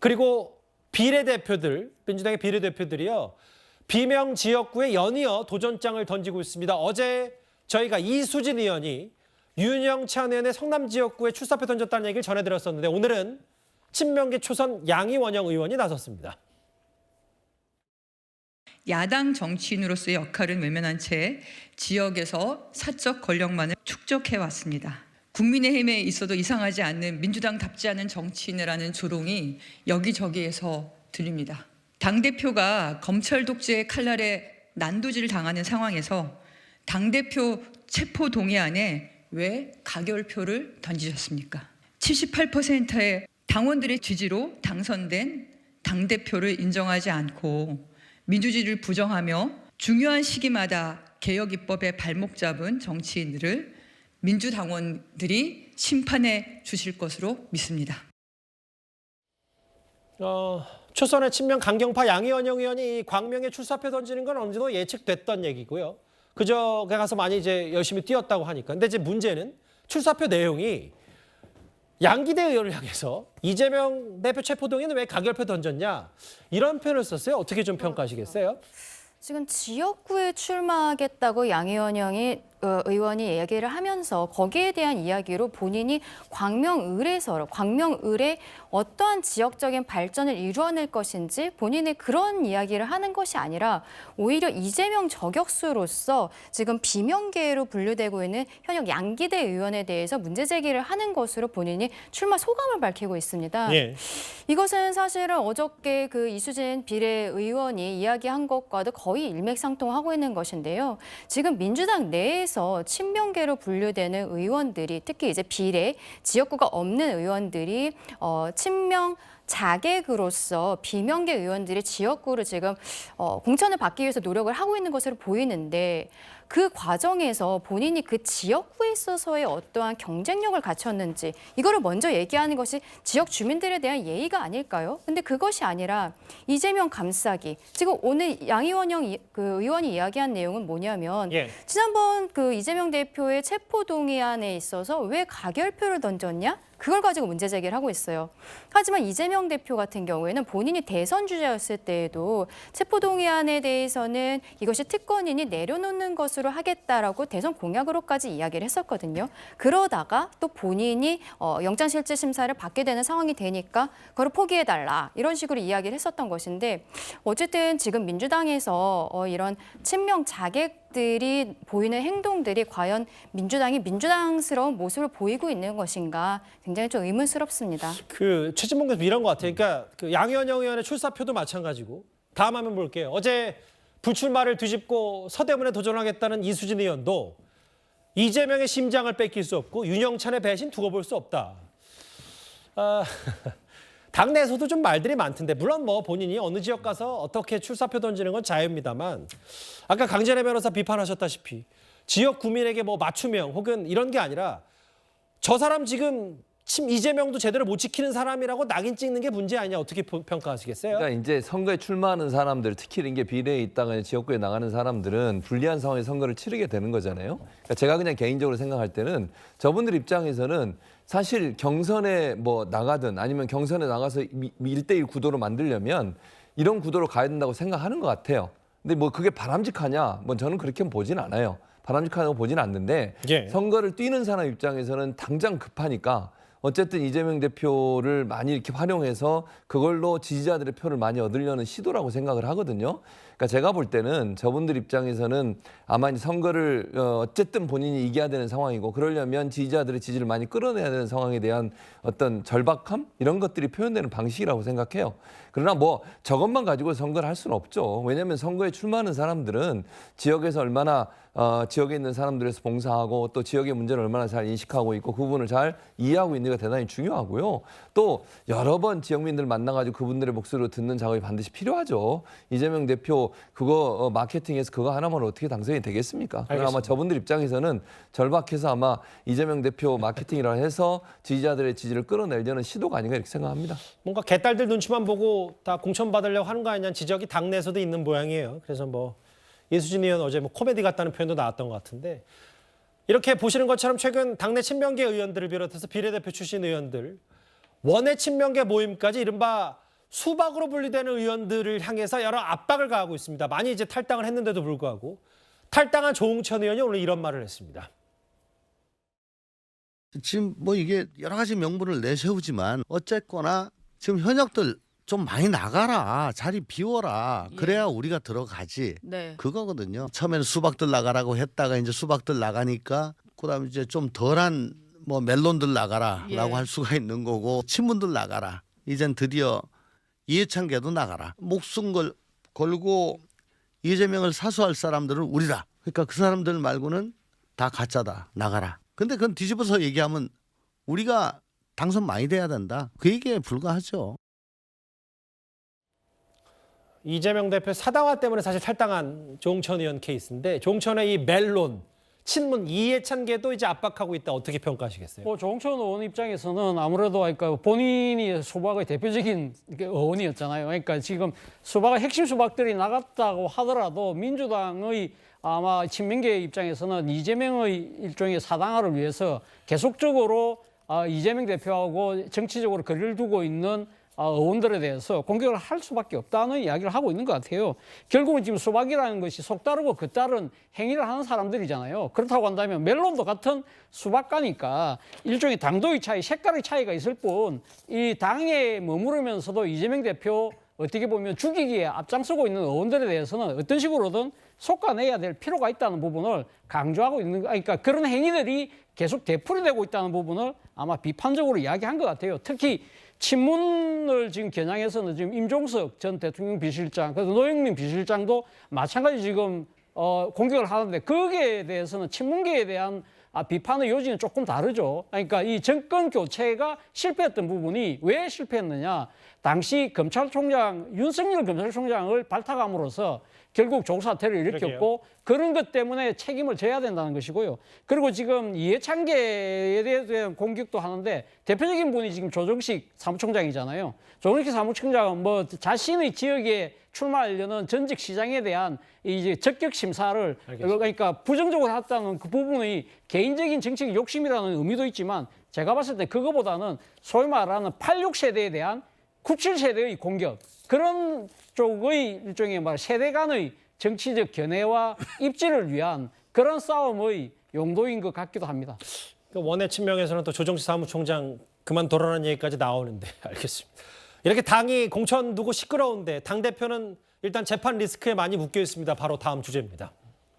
그리고 비례대표들, 민주당의 비례대표들이요. 비명 지역구에 연이어 도전장을 던지고 있습니다. 어제 저희가 이수진 의원이 윤영찬 의원의 성남 지역구에 출사표 던졌다는 얘기를 전해드렸었는데 오늘은 친명계 초선 양이원영 의원이 나섰습니다. 야당 정치인으로서의 역할은 외면한 채 지역에서 사적 권력만을 축적해왔습니다. 국민의힘에 있어도 이상하지 않는 민주당답지 않은 정치인이라는 조롱이 여기저기에서 들립니다. 당대표가 검찰 독재의 칼날에 난도질을 당하는 상황에서 당대표 체포 동의안에 왜 가결표를 던지셨습니까? 78%의 당원들의 지지로 당선된 당대표를 인정하지 않고 민주주의를 부정하며 중요한 시기마다 개혁 입법에 발목 잡은 정치인들을 민주당원들이 심판해 주실 것으로 믿습니다. 초선의 친명 강경파 양이원영 의원이 광명에 출사표 던지는 건 어느 정도 예측됐던 얘기고요. 그저 가서 많이 이제 열심히 뛰었다고 하니까. 근데 이제 문제는 출사표 내용이 양기대 의원을 향해서 이재명 대표 체포동의는 왜 가결표 던졌냐 이런 표현을 썼어요. 어떻게 좀 평가하시겠어요? 지금 지역구에 출마하겠다고 양이원영이 의원이 얘기를 하면서 거기에 대한 이야기로 본인이 광명을에 어떠한 지역적인 발전을 이루어낼 것인지 본인의 그런 이야기를 하는 것이 아니라 오히려 이재명 저격수로서 지금 비명계로 분류되고 있는 현역 양기대 의원에 대해서 문제 제기를 하는 것으로 본인이 출마 소감을 밝히고 있습니다. 예. 이것은 사실은 어저께 그 이수진 비례의원이 이야기한 것과도 거의 일맥상통하고 있는 것인데요. 지금 민주당 내에서 친명계로 분류되는 의원들이 특히 이제 비례 지역구가 없는 의원들이 친명 자객으로서 비명계 의원들이 지역구를 지금 공천을 받기 위해서 노력을 하고 있는 것으로 보이는데 그 과정에서 본인이 그 지역구에 있어서의 어떠한 경쟁력을 갖췄는지 이거를 먼저 얘기하는 것이 지역 주민들에 대한 예의가 아닐까요? 근데 그것이 아니라 이재명 감싸기. 지금 오늘 양이원영 그 의원이 이야기한 내용은 뭐냐면 지난번 그 이재명 대표의 체포동의안에 있어서 왜 가결표를 던졌냐? 그걸 가지고 문제 제기를 하고 있어요. 하지만 이재명 대표 같은 경우에는 본인이 대선 주자였을 때에도 체포동의안에 대해서는 이것이 특권이니 내려놓는 것으로 하겠다라고 대선 공약으로까지 이야기를 했었거든요. 그러다가 또 본인이 영장실질심사를 받게 되는 상황이 되니까 그걸 포기해달라 이런 식으로 이야기를 했었던 것인데 어쨌든 지금 민주당에서 이런 친명 자객들이 보이는 행동들이 과연 민주당이 민주당스러운 모습을 보이고 있는 것인가 굉장히 좀 의문스럽습니다. 그 최진봉 교수 이런 것 같아요. 그러니까 그 양이원영 의원의 출사표도 마찬가지고 다음 화면 볼게요. 어제 불출마를 뒤집고 서대문에 도전하겠다는 이수진 의원도 이재명의 심장을 뺏길 수 없고 윤영찬의 배신 두고 볼 수 없다. 당내에서도 좀 말들이 많던데 물론 뭐 본인이 어느 지역 가서 어떻게 출사표 던지는 건 자유입니다만 아까 강제래 변호사 비판하셨다시피 지역 구민에게 뭐 맞춤형 혹은 이런 게 아니라 저 사람 지금 이재명도 제대로 못 지키는 사람이라고 낙인 찍는 게 문제 아니냐 어떻게 평가하시겠어요? 그러니까 이제 선거에 출마하는 사람들, 특히 이게 비례에 있다가 지역구에 나가는 사람들은 불리한 상황에 선거를 치르게 되는 거잖아요. 그러니까 제가 그냥 개인적으로 생각할 때는 저분들 입장에서는 사실 경선에 뭐 나가든 아니면 경선에 나가서 1대1 구도로 만들려면 이런 구도로 가야 된다고 생각하는 것 같아요. 근데 뭐 그게 바람직하냐? 뭐 저는 그렇게 보진 않아요. 바람직하다고 보진 않는데 선거를 뛰는 사람 입장에서는 당장 급하니까 어쨌든 이재명 대표를 많이 이렇게 활용해서 그걸로 지지자들의 표를 많이 얻으려는 시도라고 생각을 하거든요. 그러니까 제가 볼 때는 저분들 입장에서는 아마 선거를 어쨌든 본인이 이겨야 되는 상황이고 그러려면 지지자들의 지지를 많이 끌어내야 되는 상황에 대한 어떤 절박함 이런 것들이 표현되는 방식이라고 생각해요. 그러나 뭐 저것만 가지고 선거를 할 수는 없죠. 왜냐하면 선거에 출마하는 사람들은 지역에서 얼마나 지역에 있는 사람들에서 봉사하고 또 지역의 문제를 얼마나 잘 인식하고 있고 그 부분을 잘 이해하고 있는 게 대단히 중요하고요. 또 여러 번 지역민들 만나가지고 그분들의 목소리로 듣는 작업이 반드시 필요하죠. 이재명 대표 그거 마케팅해서 그거 하나만 어떻게 당선이 되겠습니까? 아마 저분들 입장에서는 절박해서 아마 이재명 대표 마케팅이라 해서 지지자들의 지지를 끌어내려는 시도가 아닌가 이렇게 생각합니다. 뭔가 개딸들 눈치만 보고 다 공천 받으려고 하는 거 아니냐는 지적이 당내에서도 있는 모양이에요. 그래서 뭐 이수진 의원 어제 뭐 코미디 같다는 표현도 나왔던 것 같은데 이렇게 보시는 것처럼 최근 당내 친명계 의원들을 비롯해서 비례대표 출신 의원들 원외 친명계 모임까지 이른바 수박으로 분리되는 의원들을 향해서 여러 압박을 가하고 있습니다. 많이 이제 탈당을 했는데도 불구하고 탈당한 조홍천 의원이 오늘 이런 말을 했습니다. 지금 뭐 이게 여러 가지 명분을 내세우지만 어쨌거나 지금 현역들 좀 많이 나가라. 자리 비워라. 그래야 우리가 들어가지. 네. 그거거든요. 처음에는 수박들 나가라고 했다가 이제 수박들 나가니까 그다음에 이제 좀 덜한 뭐 멜론들 나가라라고 할 수가 있는 거고 친문들 나가라. 이젠 드디어 이해찬계도 나가라. 목숨 걸고 이재명을 사수할 사람들은 우리다. 그러니까 그 사람들 말고는 다 가짜다. 나가라. 근데 그건 뒤집어서 얘기하면 우리가 당선 많이 돼야 된다. 그 얘기에 불과하죠. 이재명 대표 사당화 때문에 사실 탈당한 조홍천 의원 케이스인데 조홍천의 이 멜론, 친문 이해찬계도 이제 압박하고 있다. 어떻게 평가하시겠어요? 조홍천 의원 입장에서는 아무래도 그러니까 본인이 수박의 대표적인 의원이었잖아요. 그러니까 지금 수박의 핵심 수박들이 나갔다고 하더라도 민주당의 아마 친명계 입장에서는 이재명의 일종의 사당화를 위해서 계속적으로 이재명 대표하고 정치적으로 거리를 두고 있는 의원들에 대해서 공격을 할 수밖에 없다는 이야기를 하고 있는 것 같아요. 결국은 지금 수박이라는 것이 속다르고 겉다른 행위를 하는 사람들이잖아요. 그렇다고 한다면 멜론도 같은 수박가니까 일종의 당도의 차이, 색깔의 차이가 있을 뿐 이 당에 머무르면서도 이재명 대표 어떻게 보면 죽이기에 앞장서고 있는 의원들에 대해서는 어떤 식으로든 속아내야 될 필요가 있다는 부분을 강조하고 있는, 그러니까 그런 행위들이 계속 되풀이되고 있다는 부분을 아마 비판적으로 이야기한 것 같아요. 특히 친문을 지금 겨냥해서는 지금 임종석 전 대통령 비서실장, 그래서 노영민 비서실장도 마찬가지 지금 공격을 하는데 거기에 대해서는 친문계에 대한 비판의 요지는 조금 다르죠. 그러니까 이 정권 교체가 실패했던 부분이 왜 실패했느냐. 당시 검찰총장, 윤석열 검찰총장을 발탁함으로써 결국 조사태를 일으켰고 그런 것 때문에 책임을 져야 된다는 것이고요. 그리고 지금 이해찬계에 대한 공격도 하는데 대표적인 분이 지금 조정식 사무총장이잖아요. 조정식 사무총장은 뭐 자신의 지역에 출마하려는 전직 시장에 대한 이제 적격 심사를 그러니까 부정적으로 했다는 그 부분이 개인적인 정치적 욕심이라는 의미도 있지만 제가 봤을 때 그거보다는 소위 말하는 86세대에 대한 97세대의 공격 그런 쪽의 일종의 세대 간의 정치적 견해와 입지를 위한 그런 싸움의 용도인 것 같기도 합니다. 원외 친명에서는 또 조정식 사무총장 그만둬라는 얘기까지 나오는데 알겠습니다. 이렇게 당이 공천 두고 시끄러운데 당대표는 일단 재판 리스크에 많이 묶여 있습니다. 바로 다음 주제입니다.